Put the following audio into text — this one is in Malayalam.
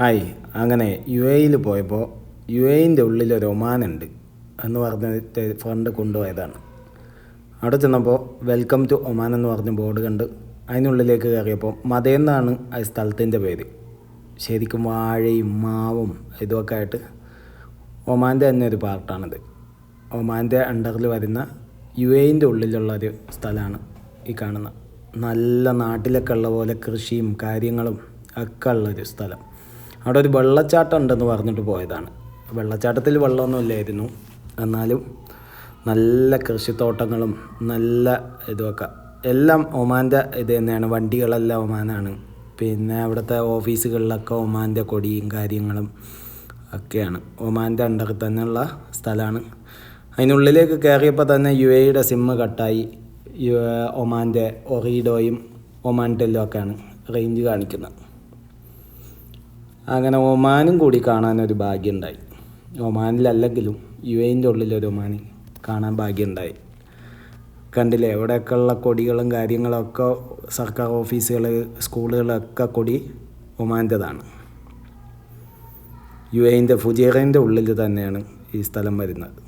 ആയി അങ്ങനെ യു എയിൽ പോയപ്പോൾ യു എൻ്റെ ഉള്ളിലൊരു ഒമാനുണ്ട് എന്ന് പറഞ്ഞിട്ട് ഫ്രണ്ട് കൊണ്ടുപോയതാണ്. അവിടെ ചെന്നപ്പോൾ വെൽക്കം ടു ഒമാൻ എന്ന് പറഞ്ഞ് ബോർഡ് കണ്ട് അതിനുള്ളിലേക്ക് കയറിയപ്പോൾ മതേന്നാണ് ആ സ്ഥലത്തിൻ്റെ പേര്. ശരിക്കും വാഴയും മാവും ഇതുമൊക്കെ ആയിട്ട് ഒമാൻ്റെ തന്നെ ഒരു പാർട്ടാണിത്. ഒമാൻ്റെ അണ്ടറിൽ വരുന്ന യു എൻ്റെ ഉള്ളിലുള്ളൊരു സ്ഥലമാണ് ഈ കാണുന്നത്. നല്ല നാട്ടിലൊക്കെ ഉള്ള പോലെ കൃഷിയും കാര്യങ്ങളും ഒക്കെ ഉള്ളൊരു സ്ഥലം. അവിടെ ഒരു വെള്ളച്ചാട്ടം ഉണ്ടെന്ന് പറഞ്ഞിട്ട് പോയതാണ്. വെള്ളച്ചാട്ടത്തിൽ വെള്ളമൊന്നും ഇല്ലായിരുന്നു, എന്നാലും നല്ല കൃഷിത്തോട്ടങ്ങളും നല്ല ഇതുമൊക്കെ എല്ലാം ഒമാൻ്റെ ഇത് തന്നെയാണ്. വണ്ടികളെല്ലാം ഒമാനാണ്. പിന്നെ അവിടുത്തെ ഓഫീസുകളിലൊക്കെ ഒമാൻ്റെ കൊടിയും കാര്യങ്ങളും ഒക്കെയാണ്. ഒമാൻ്റെ അണ്ടറിൽ തന്നെയുള്ള സ്ഥലമാണ്. അതിനുള്ളിലേക്ക് കയറിയപ്പോൾ തന്നെ യു എയുടെ സിമ്മ് കട്ടായി. ഒമാൻ്റെ ഒറീഡോയും ഒമാൻ ടെല്ലും ഒക്കെയാണ് റേഞ്ച് കാണിക്കുന്നത്. അങ്ങനെ ഒമാനും കൂടി കാണാനൊരു ഭാഗ്യമുണ്ടായി. ഒമാനിലല്ലെങ്കിലും യു എൻ്റെ ഉള്ളിലൊരു ഒമാൻ കാണാൻ ഭാഗ്യമുണ്ടായി. കണ്ടില്ലേ, എവിടെയൊക്കെയുള്ള കൊടികളും കാര്യങ്ങളൊക്കെ സർക്കാർ ഓഫീസുകൾ, സ്കൂളുകളൊക്കെ കൊടി ഒമാൻ്റെതാണ്. യു എൻ്റെ ഫുജൈറയുടെ ഉള്ളിൽ തന്നെയാണ് ഈ സ്ഥലം വരുന്നത്.